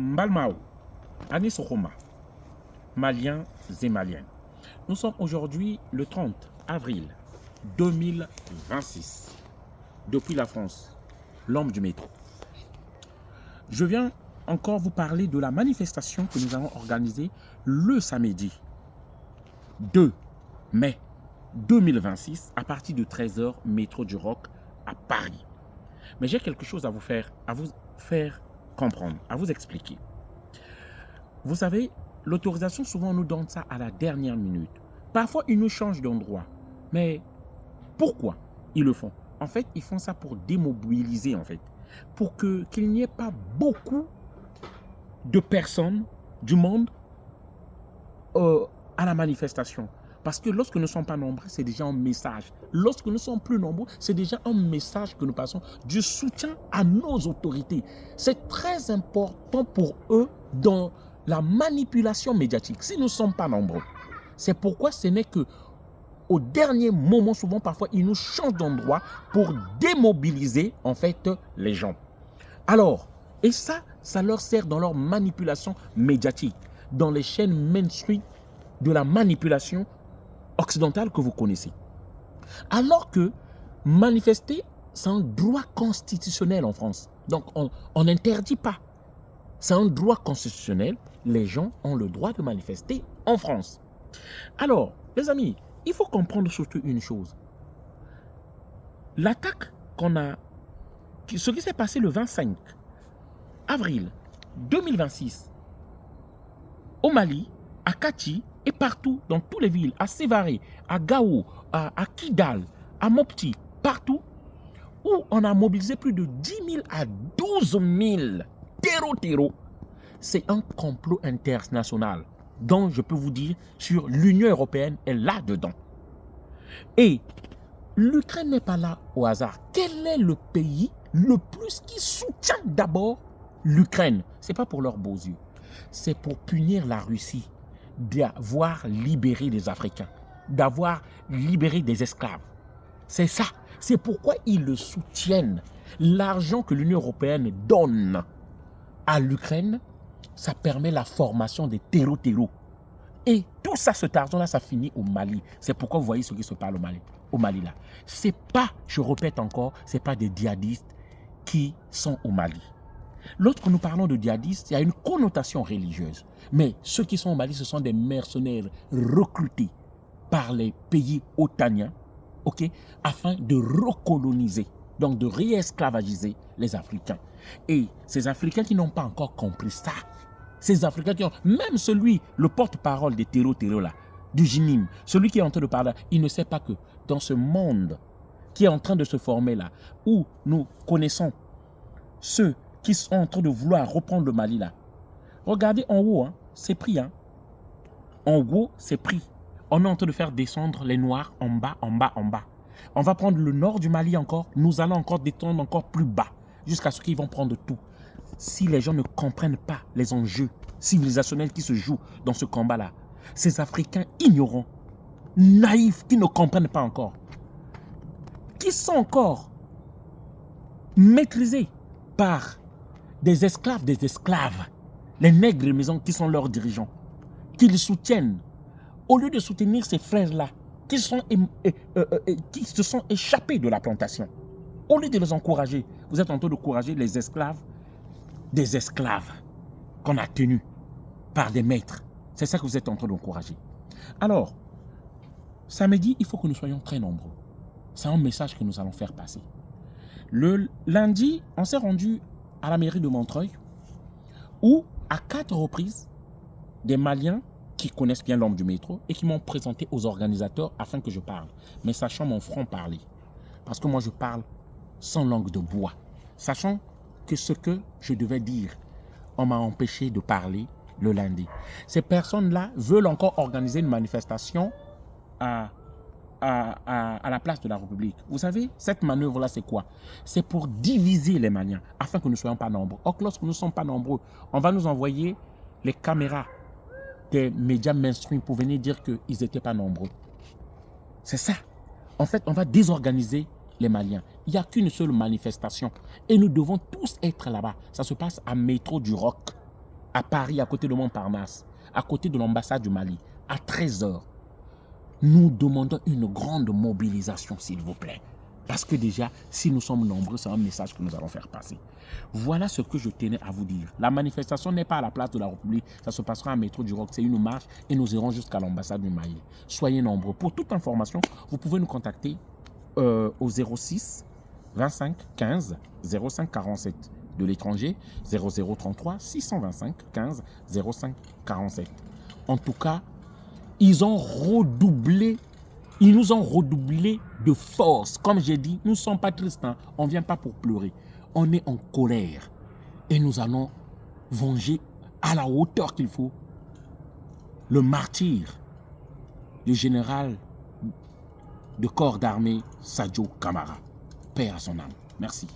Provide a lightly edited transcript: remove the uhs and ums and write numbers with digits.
Mbalmao, Anis Roma, Maliens et Maliennes. Nous sommes aujourd'hui le 30 avril 2026. Depuis la France, l'homme du métro. Je viens encore vous parler de la manifestation que nous allons organiser le samedi 2 mai 2026 à partir de 13h, métro du Roc à Paris. Mais j'ai quelque chose à vous faire comprendre, à vous expliquer. Vous savez, l'autorisation, souvent on nous donne ça à la dernière minute. Parfois, ils nous changent d'endroit. Mais pourquoi ils le font? En fait, ils font ça pour démobiliser, en fait. Pour qu'il n'y ait pas beaucoup de personnes du monde à la manifestation. Parce que lorsque nous ne sommes pas nombreux, c'est déjà un message. Lorsque nous sommes plus nombreux, c'est déjà un message que nous passons du soutien à nos autorités. C'est très important pour eux dans la manipulation médiatique. Si nous ne sommes pas nombreux, c'est pourquoi ce n'est que au dernier moment, souvent, parfois, ils nous changent d'endroit pour démobiliser, en fait, les gens. Alors, et ça leur sert dans leur manipulation médiatique, dans les chaînes mainstream de la manipulation occidentale que vous connaissez. Alors que manifester, c'est un droit constitutionnel en France. Donc, on n'interdit pas. C'est un droit constitutionnel. Les gens ont le droit de manifester en France. Alors, les amis, il faut comprendre surtout une chose. L'attaque ce qui s'est passé le 25 avril 2026 au Mali, à Kati et partout, dans toutes les villes, à Sévaré, à Gao, à Kidal, à Mopti, partout, où on a mobilisé plus de 10 000 à 12 000 terreaux. C'est un complot international dont je peux vous dire sur l'Union européenne est là-dedans. Et l'Ukraine n'est pas là au hasard. Quel est le pays le plus qui soutient d'abord l'Ukraine? Ce n'est pas pour leurs beaux yeux. C'est pour punir la Russie d'avoir libéré des Africains, d'avoir libéré des esclaves. C'est ça. C'est pourquoi ils le soutiennent. L'argent que l'Union européenne donne à l'Ukraine, ça permet la formation des terreaux. Et tout ça, cet argent-là, ça finit au Mali. C'est pourquoi vous voyez ce qui se passe au Mali là. C'est pas, je répète encore, c'est pas des djihadistes qui sont au Mali. Lorsque nous parlons de djihadistes, il y a une connotation religieuse. Mais ceux qui sont au Mali, ce sont des mercenaires recrutés par les pays otaniens, ok, afin de recoloniser, donc de réesclavagiser les Africains. Et ces Africains qui n'ont pas encore compris ça, ces Africains qui ont, même celui, le porte-parole des terreaux là, du Jinim, celui qui est en train de parler, il ne sait pas que dans ce monde qui est en train de se former là, où nous connaissons ceux qui sont en train de vouloir reprendre le Mali là. Regardez en haut, hein, c'est pris. Hein. En haut, c'est pris. On est en train de faire descendre les Noirs en bas. On va prendre le nord du Mali encore. Nous allons encore descendre encore plus bas, jusqu'à ce qu'ils vont prendre tout. Si les gens ne comprennent pas les enjeux civilisationnels qui se jouent dans ce combat-là, ces Africains ignorants, naïfs, qui ne comprennent pas encore, qui sont encore maîtrisés par des esclaves, les nègres de maison qui sont leurs dirigeants, qu'ils soutiennent, au lieu de soutenir ces frères-là qui se sont échappés de la plantation, au lieu de les encourager, vous êtes en train d'encourager les esclaves, des esclaves qu'on a tenus par des maîtres. C'est ça que vous êtes en train d'encourager. Alors, samedi, il faut que nous soyons très nombreux. C'est un message que nous allons faire passer. Le lundi, on s'est rendu à la mairie de Montreuil, où, à 4 reprises, des Maliens qui connaissent bien l'homme du métro et qui m'ont présenté aux organisateurs afin que je parle. Mais sachant mon franc parler. Parce que moi, je parle sans langue de bois. Sachant que ce que je devais dire, on m'a empêché de parler le lundi. Ces personnes-là veulent encore organiser une manifestation à la place de la République. Vous savez, cette manœuvre-là, c'est quoi? C'est pour diviser les Maliens, afin que nous ne soyons pas nombreux. Or, lorsque nous ne sommes pas nombreux, on va nous envoyer les caméras des médias mainstream pour venir dire qu'ils n'étaient pas nombreux. C'est ça. En fait, on va désorganiser les Maliens. Il n'y a qu'une seule manifestation. Et nous devons tous être là-bas. Ça se passe à Métro du Roc. à Paris, à côté de Montparnasse, à côté de l'ambassade du Mali, à 13 h, nous demandons une grande mobilisation, s'il vous plaît. Parce que déjà, si nous sommes nombreux, c'est un message que nous allons faire passer. Voilà ce que je tenais à vous dire. La manifestation n'est pas à la place de la République, ça se passera à Métro du Roc, c'est une marche et nous irons jusqu'à l'ambassade du Mali. Soyez nombreux. Pour toute information, vous pouvez nous contacter au 06 25 15 05 47 de l'étranger, 0033 625 15 05 47. En tout cas, ils nous ont redoublé de force. Comme j'ai dit, nous ne sommes pas tristes, hein. On ne vient pas pour pleurer. On est en colère. Et nous allons venger à la hauteur qu'il faut le martyr du général de corps d'armée Sadio Camara. Paix à son âme. Merci.